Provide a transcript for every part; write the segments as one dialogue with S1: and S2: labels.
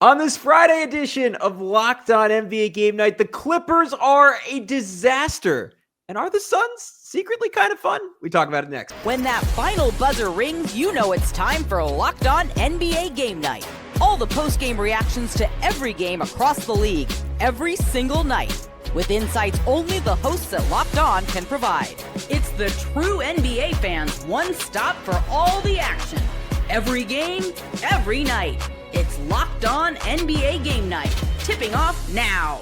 S1: On this Friday edition of Locked On NBA Game Night, the Clippers are a disaster. And are the Suns secretly kind of fun? We talk about it next.
S2: When that final buzzer rings, you know it's time for Locked On NBA Game Night. All the post-game reactions to every game across the league, every single night, with insights only the hosts at Locked On can provide. It's the true NBA fans' one stop for all the action. Every game, every night. It's Locked On NBA Game Night, tipping off now.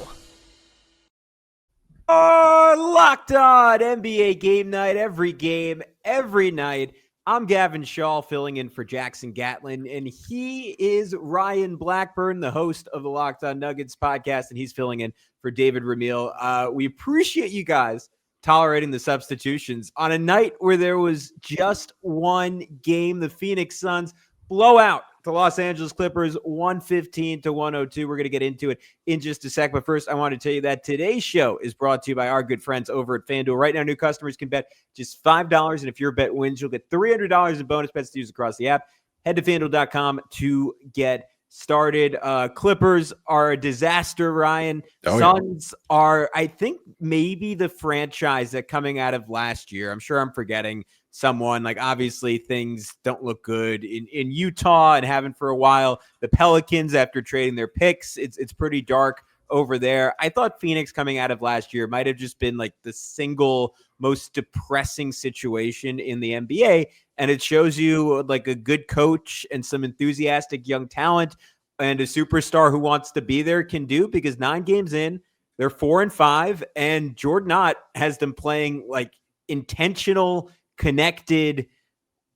S1: Locked On NBA Game Night, every game, every night. I'm Gavin Schall, filling in for Jackson Gatlin, and he is Ryan Blackburn, the host of the Locked On Nuggets podcast, and he's filling in for David Ramil. We appreciate you guys tolerating the substitutions on a night where there was just one game. The Phoenix Suns blow out the Los Angeles Clippers 115-102. We're going to get into it in just a sec. But first, I want to tell you that today's show is brought to you by our good friends over at FanDuel. Right now, new customers can bet just $5. And if your bet wins, you'll get $300 in bonus bets to use across the app. Head to FanDuel.com to get started. Clippers are a disaster, Ryan. Suns are, I think, maybe the franchise that coming out of last year. I'm sure I'm forgetting someone. Like, obviously things don't look good in Utah and haven't for a while. The Pelicans, after trading their picks, it's pretty dark over there. I thought Phoenix coming out of last year might have just been like the single most depressing situation in the NBA. And it shows you like a good coach and some enthusiastic young talent and a superstar who wants to be there can do, because 9 games in, they're 4-5, and Jordan Ott has them playing like intentional, connected,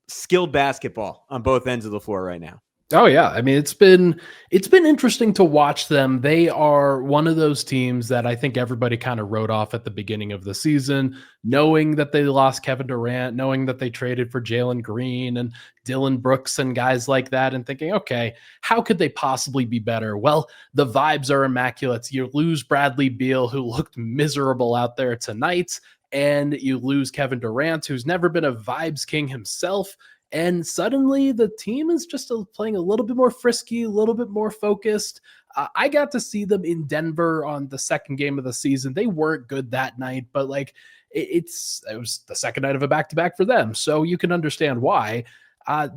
S1: skilled basketball on both ends of the floor right now.
S3: Oh yeah. I mean, it's been interesting to watch them. They are one of those teams that I think everybody kind of wrote off at the beginning of the season, knowing that they lost Kevin Durant, knowing that they traded for Jalen Green and Dylan Brooks and guys like that, and thinking, okay, how could they possibly be better? Well, the vibes are immaculate. You lose Bradley Beal, who looked miserable out there tonight, and you lose Kevin Durant, who's never been a vibes king himself. And suddenly the team is just playing a little bit more frisky, a little bit more focused. I got to see them in Denver on the second game of the season. They weren't good that night, but like it was the second night of a back-to-back for them. So you can understand why.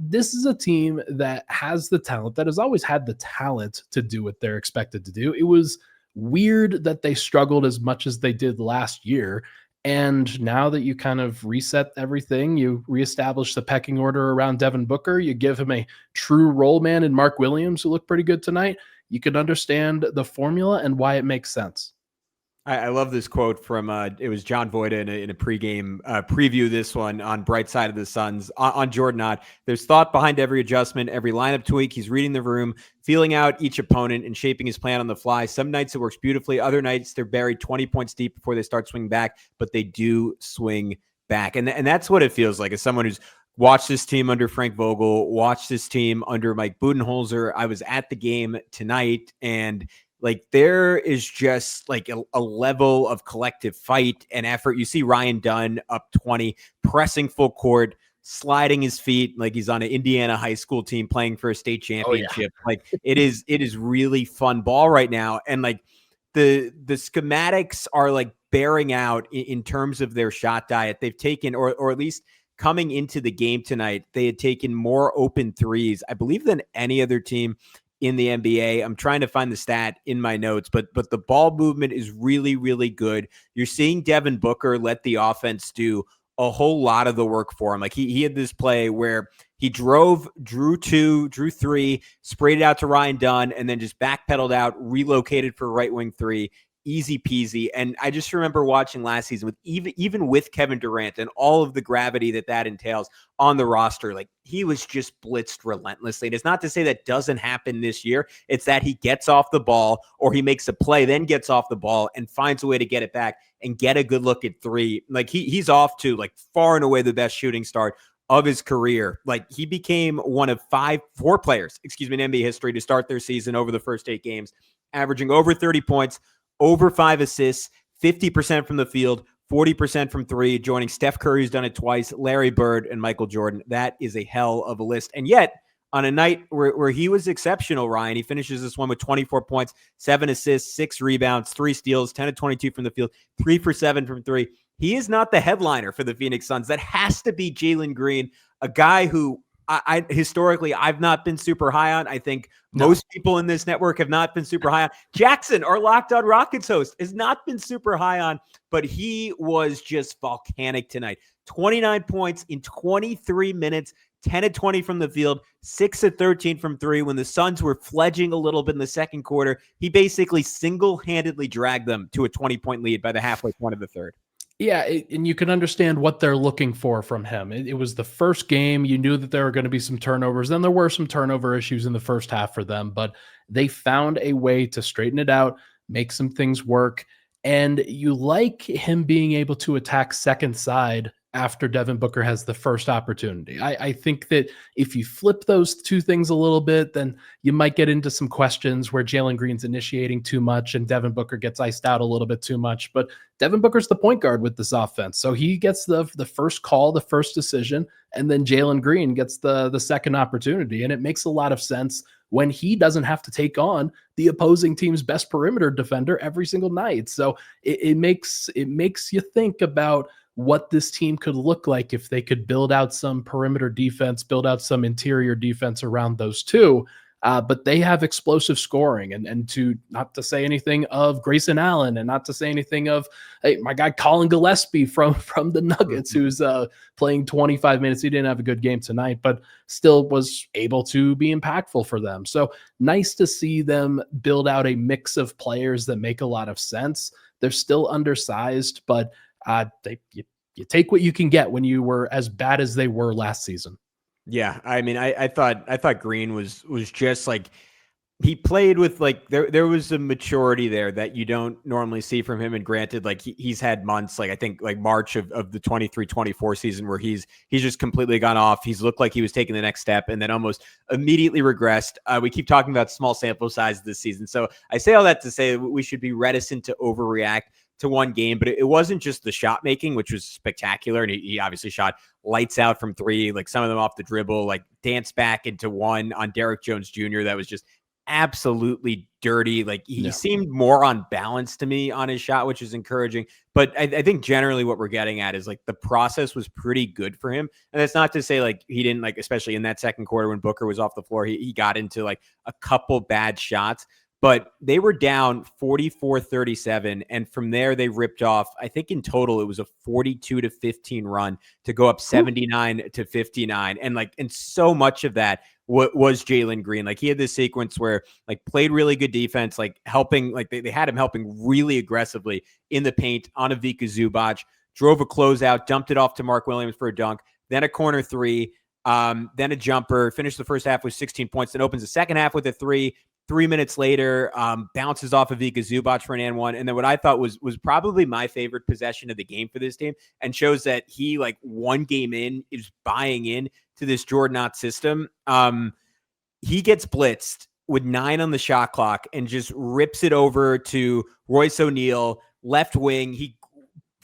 S3: This is a team that has the talent, that has always had the talent to do what they're expected to do. It was weird that they struggled as much as they did last year. And now that you kind of reset everything, you reestablish the pecking order around Devin Booker, you give him a true role man in Mark Williams, who looked pretty good tonight, you can understand the formula and why it makes sense.
S1: I love this quote from, it was John Voida in a pregame preview, this one on Bright Side of the Suns on Jordan Ott. There's thought behind every adjustment, every lineup tweak. He's reading the room, feeling out each opponent and shaping his plan on the fly. Some nights it works beautifully. Other nights they're buried 20 points deep before they start swinging back, but they do swing back. And that's what it feels like as someone who's watched this team under Frank Vogel, watched this team under Mike Budenholzer. I was at the game tonight, and like there is just like a level of collective fight and effort. You see Ryan Dunn up 20, pressing full court, sliding his feet like he's on an Indiana high school team playing for a state championship. Oh, yeah. Like it is really fun ball right now. And like the schematics are like bearing out in terms of their shot diet. They've taken, or at least coming into the game tonight, they had taken more open threes, I believe, than any other team in the NBA. I'm trying to find the stat in my notes, but the ball movement is really, really good. You're seeing Devin Booker let the offense do a whole lot of the work for him. Like he had this play where he drew 2, drew 3, sprayed it out to Ryan Dunn, and then just backpedaled out, relocated for right wing 3. Easy peasy. And I just remember watching last season with even with Kevin Durant and all of the gravity that entails on the roster, like he was just blitzed relentlessly. And it's not to say that doesn't happen this year. It's that he gets off the ball, or he makes a play, then gets off the ball and finds a way to get it back and get a good look at 3. Like he's off to like far and away the best shooting start of his career. Like he became one of 4 players, in NBA history to start their season over the first 8 games, averaging over 30 points, over 5 assists, 50% from the field, 40% from 3, joining Steph Curry, who's done it twice, Larry Bird, and Michael Jordan. That is a hell of a list. And yet, on a night where he was exceptional, Ryan. He finishes this one with 24 points, 7 assists, 6 rebounds, 3 steals, 10 of 22 from the field, 3 for 7 from 3. He is not the headliner for the Phoenix Suns. That has to be Jalen Green, a guy who I historically I've not been super high on. I think most people in this network have not been super high on. Jackson, our Locked On Rockets host, has not been super high on, but he was just volcanic tonight. 29 points in 23 minutes, 10 of 20 from the field, 6 of 13 from 3. When the Suns were fledging a little bit in the second quarter, he basically single-handedly dragged them to a 20-point lead by the halfway point of the third.
S3: Yeah, and you can understand what they're looking for from him. It was the first game. You knew that there were going to be some turnovers. Then there were some turnover issues in the first half for them, but they found a way to straighten it out, make some things work. And you like him being able to attack second side after Devin Booker has the first opportunity. I think that if you flip those two things a little bit, then you might get into some questions where Jalen Green's initiating too much and Devin Booker gets iced out a little bit too much. But Devin Booker's the point guard with this offense. So he gets the first call, the first decision, and then Jalen Green gets the second opportunity. And it makes a lot of sense when he doesn't have to take on the opposing team's best perimeter defender every single night. So it makes you think about what this team could look like if they could build out some perimeter defense, build out some interior defense around those two. But they have explosive scoring, and to not to say anything of Grayson Allen, and not to say anything of my guy Colin Gillespie from the Nuggets, who's playing 25 minutes. He didn't have a good game tonight, but still was able to be impactful for them. So nice to see them build out a mix of players that make a lot of sense. They're still undersized, but you take what you can get when you were as bad as they were last season.
S1: Yeah, I mean, I thought Green was just like, he played with like there was a maturity there that you don't normally see from him. And granted, like he's had months, like I think like March of the 23-24 season where he's just completely gone off. He's looked like he was taking the next step and then almost immediately regressed. We keep talking about small sample size this season, so I say all that to say we should be reticent to overreact to one game, but it wasn't just the shot making, which was spectacular. And he obviously shot lights out from 3, like some of them off the dribble, like danced back into one on Derrick Jones Jr. That was just absolutely dirty. Like he seemed more on balance to me on his shot, which is encouraging. But I think generally what we're getting at is like the process was pretty good for him. And that's not to say like he didn't, like, especially in that second quarter when Booker was off the floor, he got into like a couple bad shots. But they were down 44-37, and from there they ripped off, I think in total it was a 42-15 run to go up 79-59. And so much of that was Jalen Green. Like he had this sequence where like played really good defense, like helping, like they had him helping really aggressively in the paint on Ivica Zubac, drove a closeout, dumped it off to Mark Williams for a dunk, then a corner 3, then a jumper, finished the first half with 16 points, then opens the second half with a 3. 3 minutes later, bounces off of Ivica Zubac for an and one. And then what I thought was probably my favorite possession of the game for this team, and shows that he, like, one game in, is buying in to this Jordan Knott system. He gets blitzed with 9 on the shot clock and just rips it over to Royce O'Neal, left wing. He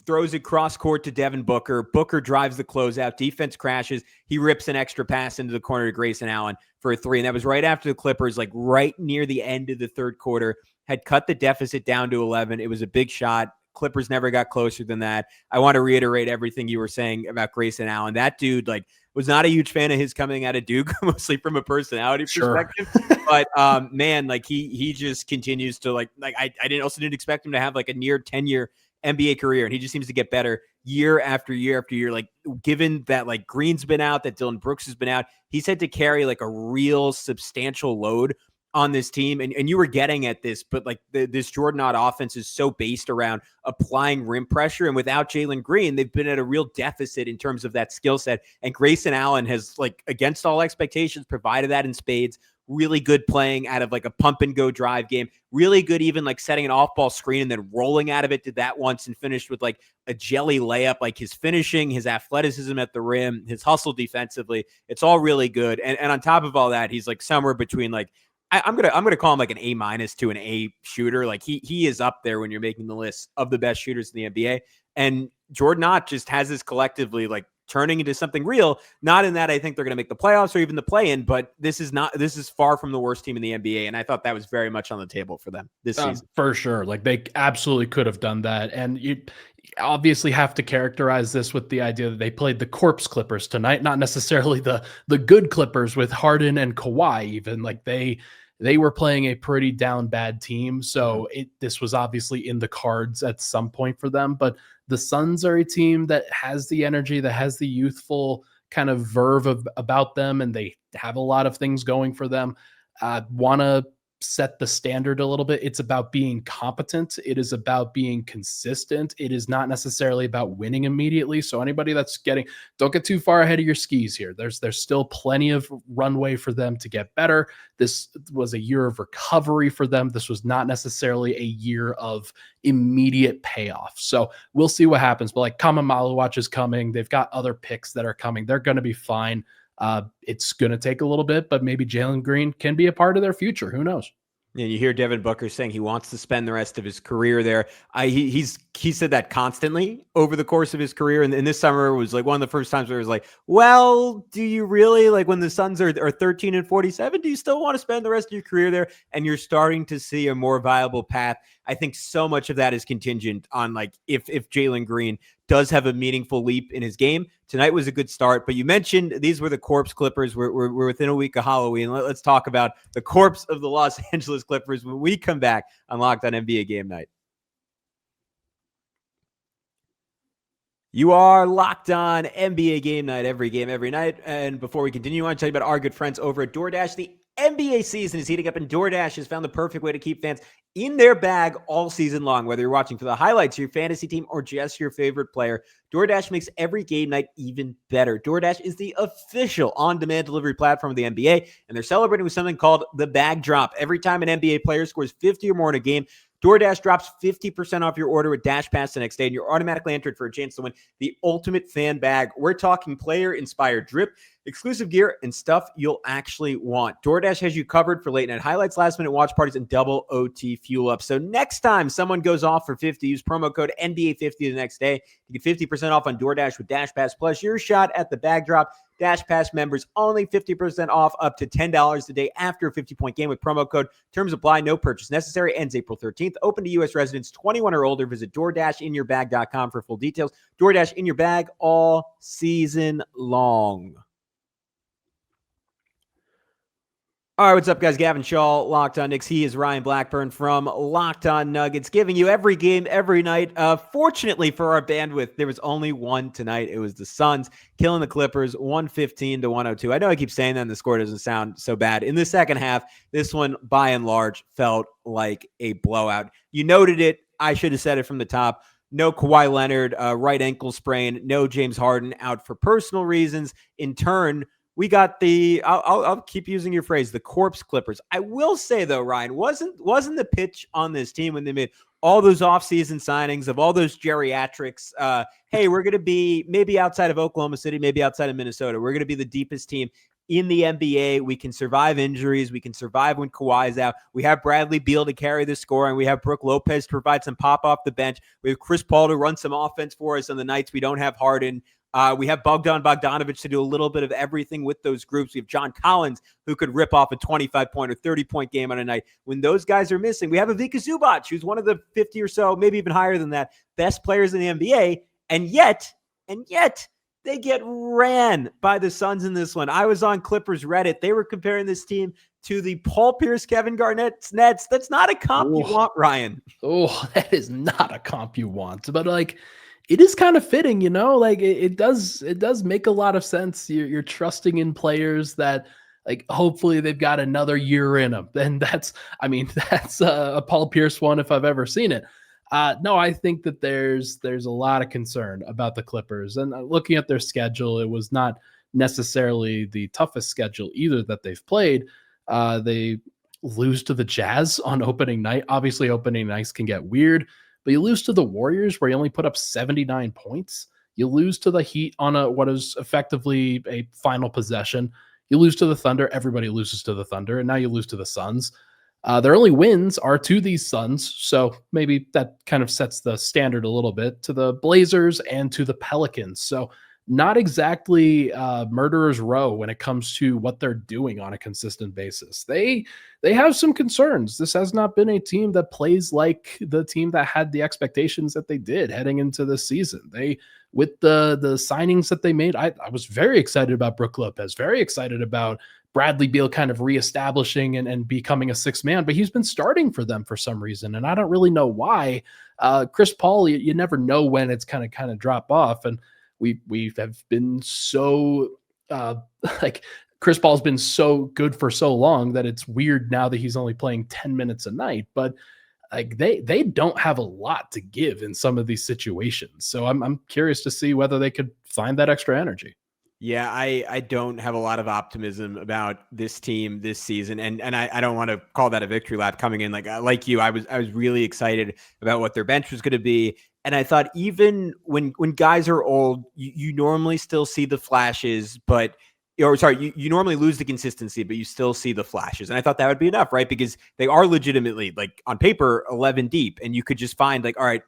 S1: throws it cross court to Devin Booker. Booker drives the closeout. Defense crashes. He rips an extra pass into the corner to Grayson Allen for a 3. And that was right after the Clippers, like right near the end of the third quarter, had cut the deficit down to 11. It was a big shot. Clippers never got closer than that. I want to reiterate everything you were saying about Grayson Allen. That dude, like, was not a huge fan of his coming out of Duke, mostly from a personality perspective. But man, like he just continues to like I didn't expect him to have like a near 10-year NBA career, and he just seems to get better year after year after year. Like, given that like Green's been out, that Dylan Brooks has been out, he's had to carry like a real substantial load on this team. And you were getting at this, but like this Jordan Knott offense is so based around applying rim pressure, and without Jalen Green, they've been at a real deficit in terms of that skill set. And Grayson Allen has, like, against all expectations, provided that in spades. Really good playing out of like a pump and go drive game. Really good, even like setting an off ball screen and then rolling out of it. Did that once and finished with like a jelly layup. Like his finishing, his athleticism at the rim, his hustle defensively, it's all really good. And on top of all that, he's like somewhere between like, I'm gonna call him like an A- to an A shooter. Like he is up there when you're making the list of the best shooters in the NBA. And Jordan Knott just has this collectively like turning into something real. Not in that I think they're going to make the playoffs or even the play-in, but this is far from the worst team in the NBA, and I thought that was very much on the table for them this season.
S3: For sure. Like they absolutely could have done that. And you obviously have to characterize this with the idea that they played the corpse Clippers tonight, not necessarily the good Clippers with Harden and Kawhi even. Like they were playing a pretty down bad team. So this was obviously in the cards at some point for them, but the Suns are a team that has the energy, that has the youthful kind of verve about them, and they have a lot of things going for them. Want to set the standard a little bit. It's about being competent. It is about being consistent. It is not necessarily about winning immediately. So anybody that's don't get too far ahead of your skis here. There's still plenty of runway for them to get better. This was a year of recovery for them. This was not necessarily a year of immediate payoff. So we'll see what happens. But like Kama Maluwatch is coming. They've got other picks that are coming. They're going to be fine. It's going to take a little bit, but maybe Jalen Green can be a part of their future. Who knows?
S1: And you hear Devin Booker saying he wants to spend the rest of his career there. He said that constantly over the course of his career. And this summer was like one of the first times where it was like, well, do you really, like when the Suns are 13-47, do you still want to spend the rest of your career there? And you're starting to see a more viable path. I think so much of that is contingent on like if Jalen Green does have a meaningful leap in his game. Tonight was a good start, but you mentioned these were the corpse Clippers. We're within a week of Halloween. Let's talk about the corpse of the Los Angeles Clippers when we come back on Locked On NBA Game Night. You are locked on NBA Game Night, every game, every night. And before we continue, I want to tell you about our good friends over at DoorDash. The NBA season is heating up, and DoorDash has found the perfect way to keep fans in their bag all season long. Whether you're watching for the highlights of your fantasy team or just your favorite player, DoorDash makes every game night even better. DoorDash is the official on-demand delivery platform of the NBA, and they're celebrating with something called the Bag Drop. Every time an NBA player scores 50 or more in a game, DoorDash drops 50% off your order with Dash Pass the next day, and you're automatically entered for a chance to win the ultimate fan bag. We're talking player-inspired drip, exclusive gear, and stuff you'll actually want. DoorDash has you covered for late-night highlights, last-minute watch parties, and double OT fuel-up. So next time someone goes off for 50, use promo code NBA50 the next day. You get 50% off on DoorDash with Dash Pass, plus your shot at the bag drop. Dash Pass members only 50% off up to $10 a day after a 50-point game with promo code. Terms apply. No purchase necessary. Ends April 13th. Open to U.S. residents 21 or older. Visit DoorDashInYourBag.com for full details. DoorDash in your bag all season long. All right, what's up, guys? Gavin Schall, Locked On Knicks. He is Ryan Blackburn from Locked On Nuggets, giving you every game, every night. Fortunately for our bandwidth, there was only one tonight. It was the Suns killing the Clippers 115-102. I know I keep saying that and the score doesn't sound so bad. In the second half, this one, by and large, felt like a blowout. You noted it. I should have said it from the top. No Kawhi Leonard, right ankle sprain. No James Harden out for personal reasons. In turn, we got I'll keep using your phrase, the corpse Clippers. I will say, though, Ryan, wasn't the pitch on this team when they made all those offseason signings of all those geriatrics, hey, we're going to be maybe outside of Oklahoma City, maybe outside of Minnesota. We're going to be the deepest team in the NBA. We can survive injuries. We can survive when Kawhi's out. We have Bradley Beal to carry the scoring. We have Brook Lopez to provide some pop off the bench. We have Chris Paul to run some offense for us on the nights we don't have Harden. We have Bogdanovich to do a little bit of everything with those groups. We have John Collins, who could rip off a 25-point or 30-point game on a night. When those guys are missing, we have Ivica Zubac, who's one of the 50 or so, maybe even higher than that, best players in the NBA. And yet, they get ran by the Suns in this one. I was on Clippers Reddit. They were comparing this team to the Paul Pierce, Kevin Garnett's Nets. That's not a comp you want, Ryan.
S3: Oh, that is not a comp you want. But like, it is kind of fitting, like it does make a lot of sense. You're trusting in players that like, hopefully they've got another year in them. And that's a Paul Pierce one if I've ever seen it. No, I think that there's a lot of concern about the Clippers, and looking at their schedule, it was not necessarily the toughest schedule either that they've played. They lose to the Jazz on opening night. Obviously opening nights can get weird, but you lose to the Warriors where you only put up 79 points. You lose to the Heat on what is effectively a final possession. You lose to the Thunder. Everybody loses to the Thunder. And now you lose to the Suns. Their only wins are to these Suns. So maybe that kind of sets the standard a little bit, to the Blazers and to the Pelicans. So not exactly murderer's row when it comes to what they're doing on a consistent basis. They have some concerns. This has not been a team that plays like the team that had the expectations that they did heading into this season. With the signings that they made, I was very excited about Brook Lopez, very excited about Bradley Beal kind of reestablishing and becoming a sixth man, but he's been starting for them for some reason, and I don't really know why. Chris Paul, you never know when it's kind of drop off, and we have been so like Chris Paul's been so good for so long that it's weird now that he's only playing 10 minutes a night, but like they don't have a lot to give in some of these situations. So I'm curious to see whether they could find that extra energy.
S1: Yeah, I don't have a lot of optimism about this team this season, and I don't want to call that a victory lap coming in. Like you, I was really excited about what their bench was going to be, and I thought even when guys are old, you normally still see the flashes, but you normally lose the consistency, but you still see the flashes, and I thought that would be enough, right? Because they are legitimately, like, on paper 11 deep, and you could just find, like, all right,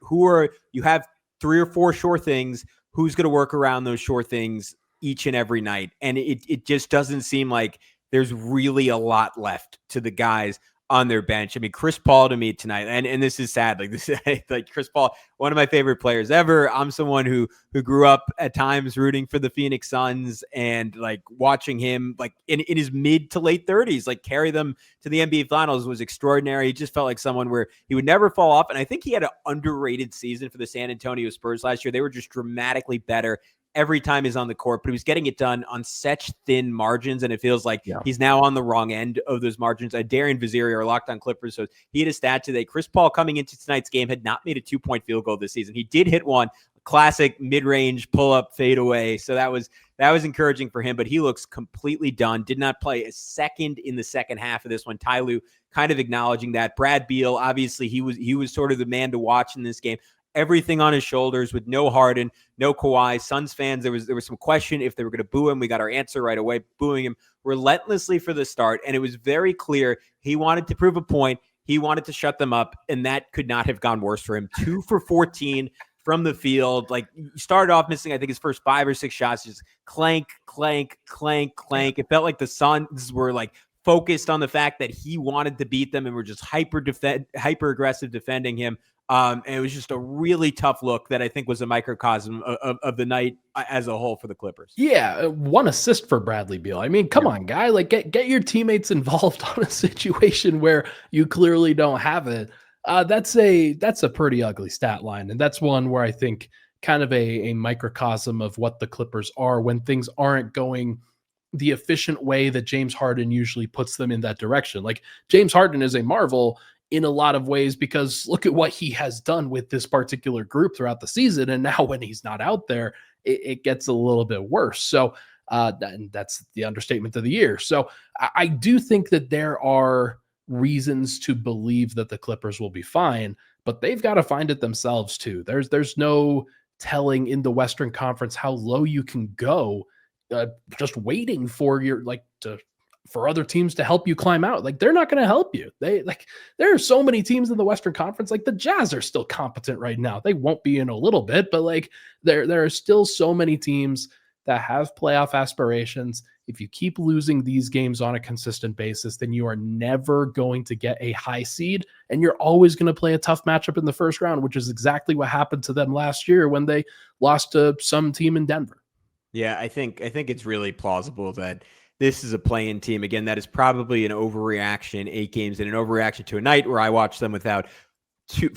S1: you have 3 or 4 sure things. Who's going to work around those sure things each and every night? And it just doesn't seem like there's really a lot left to the guys on their bench. I mean, Chris Paul to me tonight, and this is sad. Like this, like Chris Paul, one of my favorite players ever. I'm someone who grew up at times rooting for the Phoenix Suns, and like watching him like in his mid to late 30s, like carry them to the NBA Finals was extraordinary. He just felt like someone where he would never fall off. And I think he had an underrated season for the San Antonio Spurs last year. They were just dramatically better every time he's on the court, but he was getting it done on such thin margins, and it feels like he's now on the wrong end of those margins. Darian Vaziri, our Locked On Clippers, so he had a stat today. Chris Paul, coming into tonight's game, had not made a 2-point field goal this season. He did hit one, classic mid-range pull-up fadeaway, so that was encouraging for him, but he looks completely done. Did not play a second in the second half of this one. Ty Lue kind of acknowledging that. Brad Beal, obviously, he was sort of the man to watch in this game. Everything on his shoulders with no Harden, no Kawhi. Suns fans, there was some question if they were going to boo him. We got our answer right away, booing him relentlessly for the start. And it was very clear he wanted to prove a point. He wanted to shut them up, and that could not have gone worse for him. 2 for 14 from the field. Like, he started off missing, I think, his first 5 or 6 shots, just clank, clank, clank, clank. It felt like the Suns were like focused on the fact that he wanted to beat them and were just hyper aggressive defending him. And it was just a really tough look that I think was a microcosm of the night as a whole for the Clippers.
S3: Yeah, 1 assist for Bradley Beal. I mean, come on, guy. Like, get your teammates involved on a situation where you clearly don't have it. That's a pretty ugly stat line, and that's one where I think kind of a microcosm of what the Clippers are when things aren't going the efficient way that James Harden usually puts them in that direction. Like, James Harden is a marvel in a lot of ways, because look at what he has done with this particular group throughout the season. And now when he's not out there, it gets a little bit worse. So and that's the understatement of the year. So I do think that there are reasons to believe that the Clippers will be fine, but they've got to find it themselves too. There's no telling in the Western Conference how low you can go, just waiting for for other teams to help you climb out. Like, they're not going to help you. There are so many teams in the Western Conference. Like, the Jazz are still competent right now. They won't be in a little bit, but like there are still so many teams that have playoff aspirations. If you keep losing these games on a consistent basis, then you are never going to get a high seed, and you're always going to play a tough matchup in the first round, which is exactly what happened to them last year when they lost to some team in Denver.
S1: Yeah, I think it's really plausible that this is a play-in team. Again, that is probably an overreaction, 8 games, and an overreaction to a night where I watched them without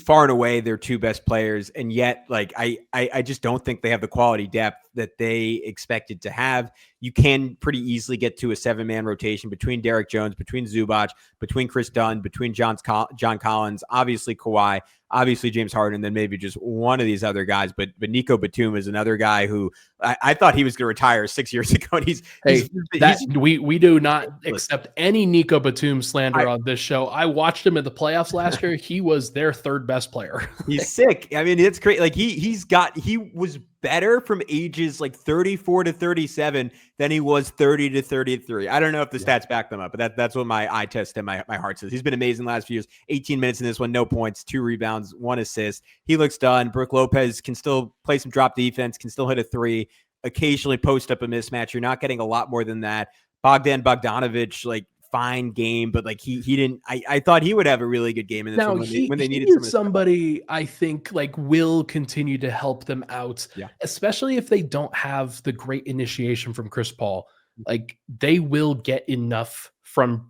S1: far and away their 2 best players. And yet, like, I just don't think they have the quality depth that they expected to have. You can pretty easily get to a 7-man rotation between Derek Jones, between Zubac, between Chris Dunn, between John Collins, obviously Kawhi, obviously James Harden, then maybe just one of these other guys. But Nico Batum is another guy who I thought he was going to retire 6 years ago. And
S3: we do not accept any Nico Batum slander on this show. I watched him in the playoffs last year. He was their 3rd best player.
S1: He's sick. I mean, it's great. Like, he was better from ages like 34 to 37 than he was 30 to 33. I don't know if the stats back them up, but that's what my eye test and my heart says. He's been amazing last few years. 18 minutes in this one, no points, 2 rebounds, 1 assist. He looks done. Brook Lopez can still play some drop defense, can still hit a 3. occasionally post up a mismatch. You're not getting a lot more than that. Bogdanovic, like, fine game, but like he didn't. I thought he would have a really good game in this one when they needed
S3: somebody. I think like will continue to help them out, especially if they don't have the great initiation from Chris Paul. Like they will get enough from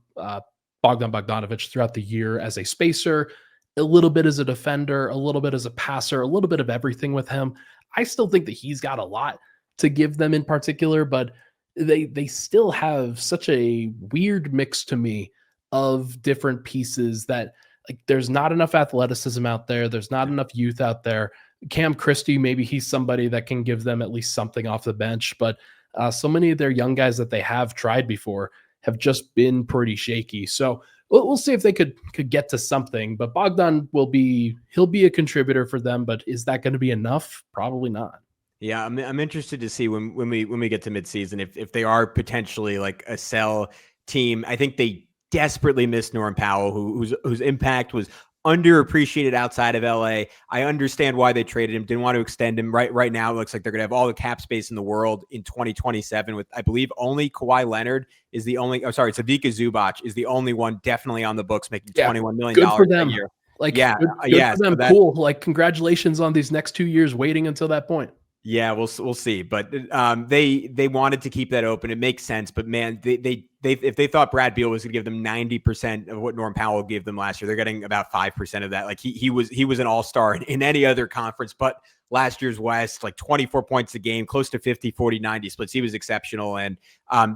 S3: Bogdanovic throughout the year as a spacer, a little bit as a defender, a little bit as a passer, a little bit of everything with him. I still think that he's got a lot to give them in particular, but they still have such a weird mix to me of different pieces that like there's not enough athleticism out there. There's not enough youth out there. Cam Christie, maybe he's somebody that can give them at least something off the bench, but so many of their young guys that they have tried before have just been pretty shaky. So we'll see if they could get to something, but Bogdan he'll be a contributor for them, but is that going to be enough? Probably not.
S1: Yeah, I'm interested to see when we get to midseason if they are potentially like a sell team. I think they desperately miss Norm Powell, whose impact was underappreciated outside of LA. I understand why they traded him, didn't want to extend him. Right now, it looks like they're going to have all the cap space in the world in 2027 with, I believe, only Kawhi Leonard is the only, Savika Zubac is the only one definitely on the books making $21 million a year.
S3: Like, good for them. Cool. Like, congratulations on these next 2 years waiting until that point.
S1: Yeah, we'll see. But they wanted to keep that open. It makes sense. But man, they if they thought Brad Beal was going to give them 90% of what Norm Powell gave them last year, they're getting about 5% of that. Like he was an all-star in any other conference, but last year's West, like 24 points a game, close to 50, 40, 90 splits. He was exceptional. And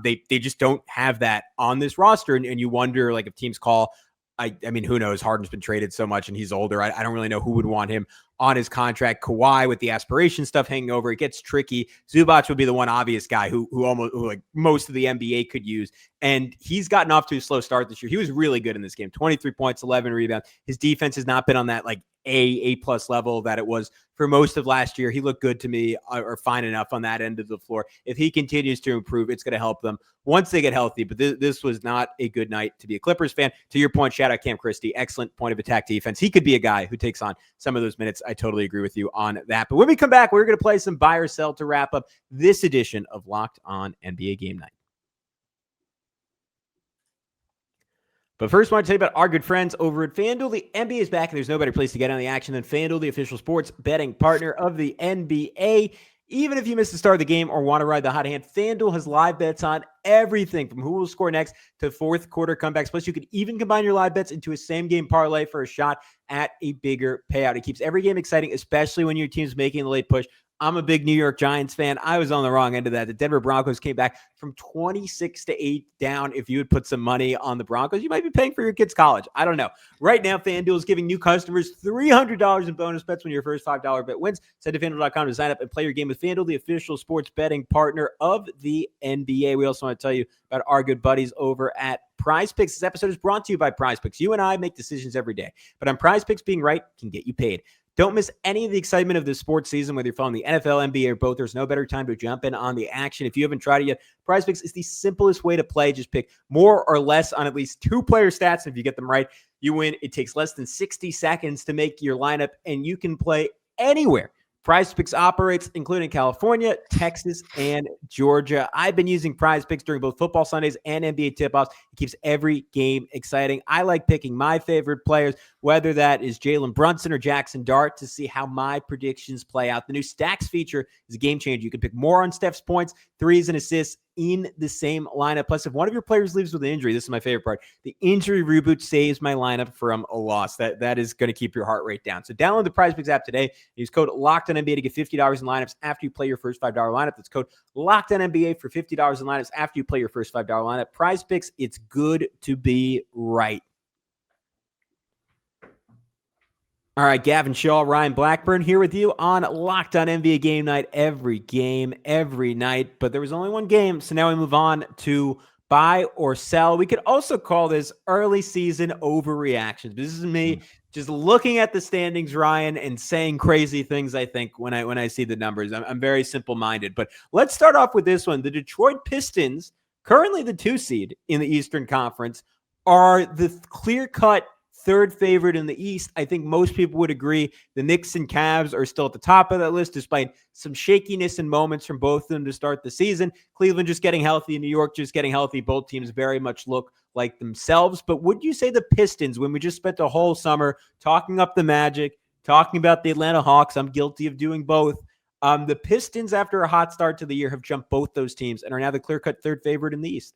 S1: they just don't have that on this roster. And you wonder, like, if teams call, I mean, who knows? Harden's been traded so much and he's older. I don't really know who would want him on his contract. Kawhi with the aspiration stuff hanging over, it gets tricky. Zubac would be the one obvious guy who like most of the NBA could use. And he's gotten off to a slow start this year. He was really good in this game. 23 points, 11 rebounds. His defense has not been on that like A+ level that it was for most of last year. He looked good to me, or fine enough on that end of the floor. If he continues to improve, it's going to help them once they get healthy. But this was not a good night to be a Clippers fan. To your point, shout out Cam Christie. Excellent point of attack defense. He could be a guy who takes on some of those minutes. I totally agree with you on that. But when we come back, we're going to play some buy or sell to wrap up this edition of Locked On NBA Game Night. But first, I want to tell you about our good friends over at FanDuel. The NBA is back, and there's no better place to get on the action than FanDuel, the official sports betting partner of the NBA. Even if you missed the start of the game or want to ride the hot hand, FanDuel has live bets on everything from who will score next to fourth quarter comebacks. Plus, you can even combine your live bets into a same-game parlay for a shot at a bigger payout. It keeps every game exciting, especially when your team's making the late push. I'm a big New York Giants fan. I was on the wrong end of that. The Denver Broncos came back from 26-8 down. If you would put some money on the Broncos, you might be paying for your kid's college. I don't know. Right now, FanDuel is giving new customers $300 in bonus bets when your first $5 bet wins. Head to FanDuel.com to sign up and play your game with FanDuel, the official sports betting partner of the NBA. We also want to tell you about our good buddies over at PrizePicks. This episode is brought to you by PrizePicks. You and I make decisions every day, but on PrizePicks, being right can get you paid. Don't miss any of the excitement of the sports season, whether you're following the NFL, NBA, or both. There's no better time to jump in on the action. If you haven't tried it yet, PrizePicks is the simplest way to play. Just pick more or less on at least 2 player stats. If you get them right, you win. It takes less than 60 seconds to make your lineup, and you can play anywhere. PrizePicks operates, including California, Texas, and Georgia. I've been using PrizePicks during both football Sundays and NBA tip-offs. It keeps every game exciting. I like picking my favorite players, whether that is Jalen Brunson or Jackson Dart, to see how my predictions play out. The new Stacks feature is a game changer. You can pick more on Steph's points, threes, and assists in the same lineup. Plus, if one of your players leaves with an injury, this is my favorite part, the injury reboot saves my lineup from a loss. That is going to keep your heart rate down. So download the PrizePicks app today. Use code LOCKEDONNBA to get $50 in lineups after you play your first $5 lineup. That's code LOCKEDONNBA for $50 in lineups after you play your first $5 lineup. PrizePicks, it's good to be right. All right, Gavin Schall, Ryan Blackburn here with you on Locked On NBA Game Night. Every game, every night. But there was only one game, so now we move on to buy or sell. We could also call this early season overreactions. This is me just looking at the standings, Ryan, and saying crazy things, I think, when I see the numbers. I'm very simple-minded. But let's start off with this one. The Detroit Pistons, currently the 2 seed in the Eastern Conference, are the clear-cut third favorite in the East. I think most people would agree the Knicks and Cavs are still at the top of that list, despite some shakiness and moments from both of them to start the season. Cleveland just getting healthy, New York just getting healthy. Both teams very much look like themselves. But would you say the Pistons, when we just spent the whole summer talking up the Magic, talking about the Atlanta Hawks, I'm guilty of doing both, the Pistons, after a hot start to the year, have jumped both those teams and are now the clear-cut third favorite in the East?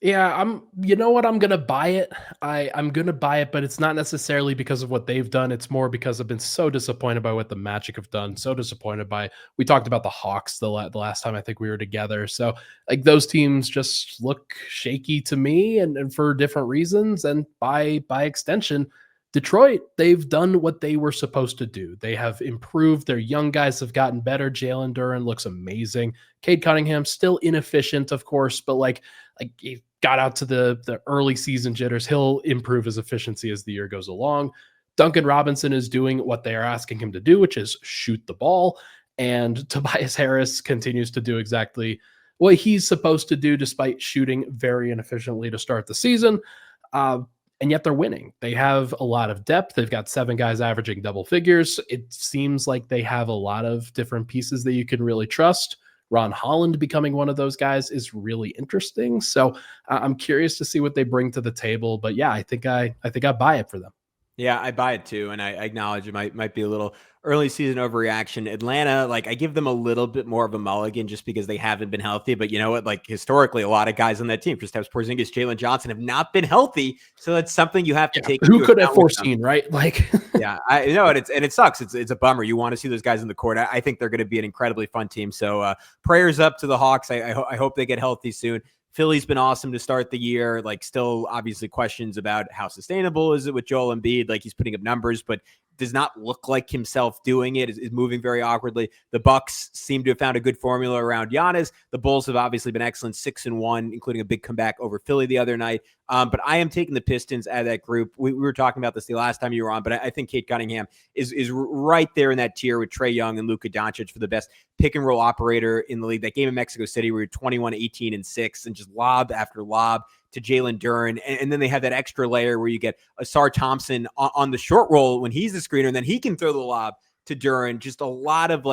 S3: Yeah, you know what? I'm going to buy it. I'm going to buy it, but it's not necessarily because of what they've done. It's more because I've been so disappointed by what the Magic have done. So disappointed by, we talked about the Hawks the last time I think we were together. So like those teams just look shaky to me and for different reasons. And by extension, Detroit, they've done what they were supposed to do. They have improved. Their young guys have gotten better. Jalen Duren looks amazing. Cade Cunningham, still inefficient, of course, but like he got out to the early season jitters. He'll improve his efficiency as the year goes along. Duncan Robinson is doing what they are asking him to do, which is shoot the ball. And Tobias Harris continues to do exactly what he's supposed to do, despite shooting very inefficiently to start the season. And yet they're winning. They have a lot of depth. They've got 7 guys averaging double figures. It seems like they have a lot of different pieces that you can really trust. Ron Holland becoming one of those guys is really interesting. So I'm curious to see what they bring to the table. But yeah, I think I buy it for them.
S1: Yeah, I buy it too, and I acknowledge it might be a little early season overreaction. Atlanta, like I give them a little bit more of a mulligan just because they haven't been healthy. But you know what? Like historically, a lot of guys on that team, Kristaps Porzingis, Jalen Johnson, have not been healthy. So that's something you have to take.
S3: Who could have foreseen, right? Like,
S1: yeah, I know, and it sucks. It's a bummer. You want to see those guys in the court. I think they're going to be an incredibly fun team. So prayers up to the Hawks. I hope they get healthy soon. Philly's been awesome to start the year. Like, still obviously questions about how sustainable is it with Joel Embiid. Like, he's putting up numbers, but does not look like himself doing it, is moving very awkwardly. The Bucks seem to have found a good formula around Giannis. The Bulls have obviously been excellent, 6-1, including a big comeback over Philly the other night. But I am taking the Pistons out of that group. We were talking about this the last time you were on, but I think Cade Cunningham is right there in that tier with Trae Young and Luka Doncic for the best pick and roll operator in the league. That game in Mexico City where you're 21, 18, and 6, and just lob after lob to Jalen Duren. And then they have that extra layer where you get Asar Thompson on the short roll when he's the screener, and then he can throw the lob to Duren. Just a lot of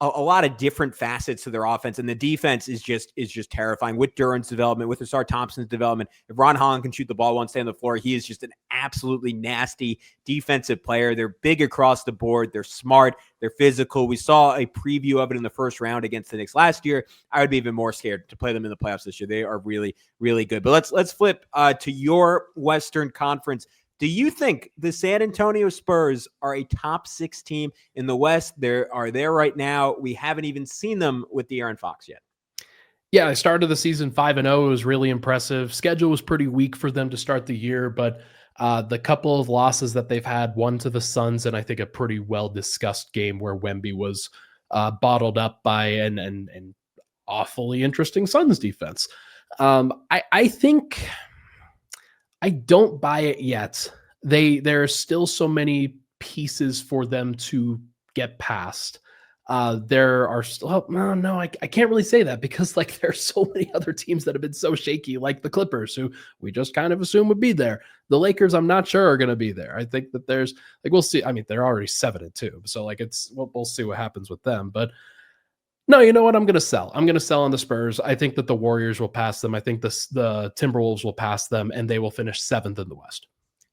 S1: a lot of different facets to their offense, and the defense is just terrifying with Duren's development, with Asar Thompson's development. If Ron Holland can shoot the ball one stay on the floor, he is just an absolutely nasty defensive player. They're big across the board. They're smart. They're physical. We saw a preview of it in the first round against the Knicks last year. I would be even more scared to play them in the playoffs this year. They are really, really good. But let's flip to your Western Conference. Do you think the San Antonio Spurs are a top 6 team in the West? They are there right now. We haven't even seen them with De'Aaron Fox yet.
S3: Yeah, they started the season 5-0. It was really impressive. Schedule was pretty weak for them to start the year, but the couple of losses that they've had, one to the Suns, and I think a pretty well-discussed game where Wemby was bottled up by an awfully interesting Suns defense. I think I don't buy it yet. There are still so many pieces for them to get past. There are still, no, I can't really say that because like there's so many other teams that have been so shaky, like the Clippers, who we just kind of assume would be there. The Lakers, I'm not sure are going to be there. I think that there's like, we'll see. I mean, they're already 7-2. So like we'll see what happens with them, but no, you know what? I'm going to sell. I'm going to sell on the Spurs. I think that the Warriors will pass them. I think the Timberwolves will pass them, and they will finish 7th in the West.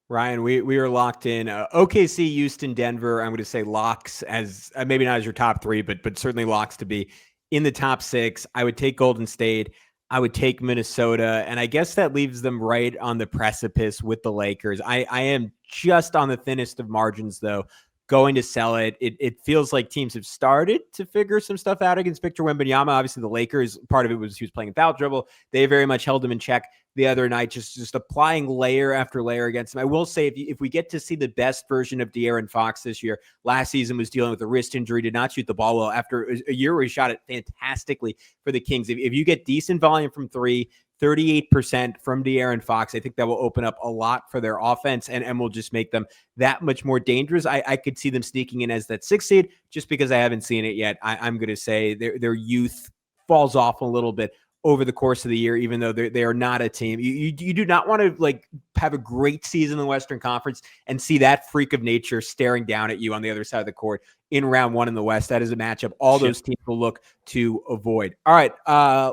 S1: Ryan, we are locked in. OKC, Houston, Denver. I'm going to say locks as maybe not as your top 3, but certainly locks to be in the top 6. I would take Golden State. I would take Minnesota, and I guess that leaves them right on the precipice with the Lakers. I am just on the thinnest of margins, though, going to sell it. It feels like teams have started to figure some stuff out against Victor Wembanyama. Obviously, the Lakers, part of it was he was playing in foul trouble. They very much held him in check the other night, just applying layer after layer against him. I will say, if we get to see the best version of De'Aaron Fox this year, last season was dealing with a wrist injury, did not shoot the ball well after a year where he shot it fantastically for the Kings. If you get decent volume from 3, 38% from De'Aaron Fox, I think that will open up a lot for their offense and will just make them that much more dangerous. I could see them sneaking in as that 6th seed just because I haven't seen it yet. I'm going to say their youth falls off a little bit over the course of the year, even though they are not a team. You do not want to like have a great season in the Western Conference and see that freak of nature staring down at you on the other side of the court in round one in the West. That is a matchup all those teams will look to avoid. All right,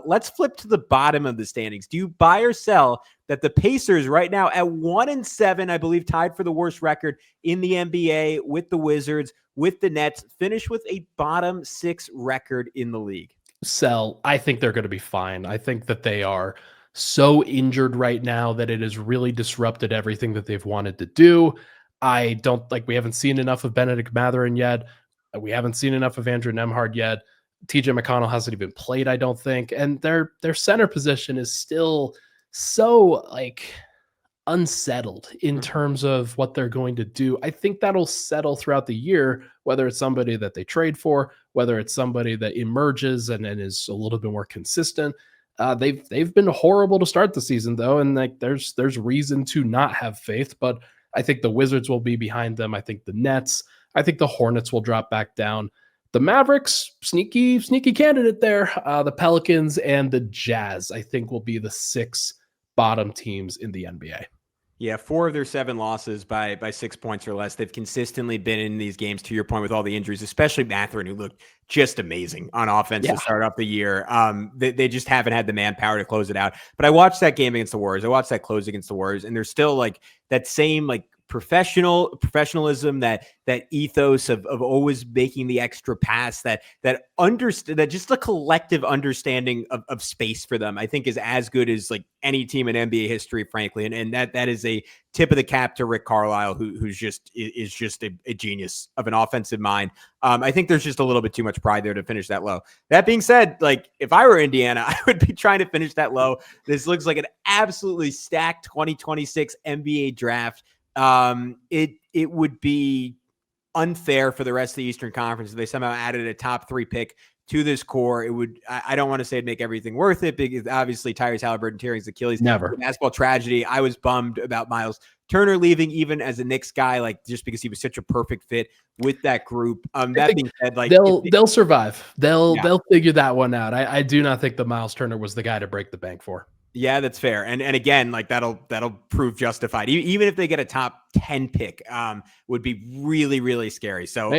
S1: let's flip to the bottom of the standings. Do you buy or sell that the Pacers right now at 1-7, I believe tied for the worst record in the NBA with the Wizards, with the Nets, finish with a bottom 6 record in the league?
S3: Sell. I think they're going to be fine. I think that they are so injured right now that it has really disrupted everything that they've wanted to do. I don't like, we haven't seen enough of Benedict Mathurin yet. We haven't seen enough of Andrew Nembhard yet. TJ McConnell hasn't even played, I don't think. And their center position is still so like unsettled in terms of what they're going to do. I think that'll settle throughout the year, whether it's somebody that they trade for, whether it's somebody that emerges and is a little bit more consistent. They've been horrible to start the season though, and like there's reason to not have faith. But I think the Wizards will be behind them. I think the Nets. I think the Hornets will drop back down. The Mavericks, sneaky candidate there. The Pelicans and the Jazz, I think, will be the 6 bottom teams in the NBA.
S1: Yeah, 4 of their 7 losses by 6 points or less. They've consistently been in these games, to your point, with all the injuries, especially Mathurin, who looked just amazing on offense to start off the year. They just haven't had the manpower to close it out. But I watched that game against the Warriors. I watched that close against the Warriors, and there's still like that same like professionalism, that ethos of always making the extra pass, that just a collective understanding of space for them, I think is as good as like any team in NBA history, frankly. And that is a tip of the cap to Rick Carlisle, who's just a genius of an offensive mind. I think there's just a little bit too much pride there to finish that low. That being said, like if I were Indiana, I would be trying to finish that low. This looks like an absolutely stacked 2026 NBA draft. It would be unfair for the rest of the Eastern Conference if they somehow added a top 3 pick to this core. It would, I don't want to say it'd make everything worth it, because obviously Tyrese Halliburton tearing his Achilles,
S3: never
S1: basketball tragedy. I was bummed about Miles Turner leaving, even as a Knicks guy, like just because he was such a perfect fit with that group. That being said, like
S3: they'll survive. They'll figure that one out. I do not think that Miles Turner was the guy to break the bank for.
S1: Yeah, that's fair. And again, like that'll prove justified. Even if they get a top 10 pick, would be really, really scary. So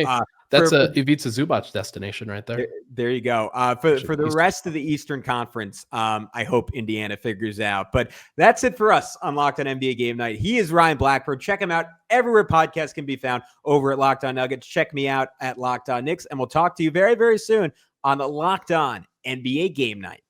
S3: that's a Ivica Zubac destination right there.
S1: There you go. For the rest of the Eastern Conference, I hope Indiana figures out. But that's it for us on Locked On NBA Game Night. He is Ryan Blackburn. Check him out everywhere podcasts can be found, over at Locked On Nuggets. Check me out at Locked On Knicks, and we'll talk to you very, very soon on the Locked On NBA Game Night.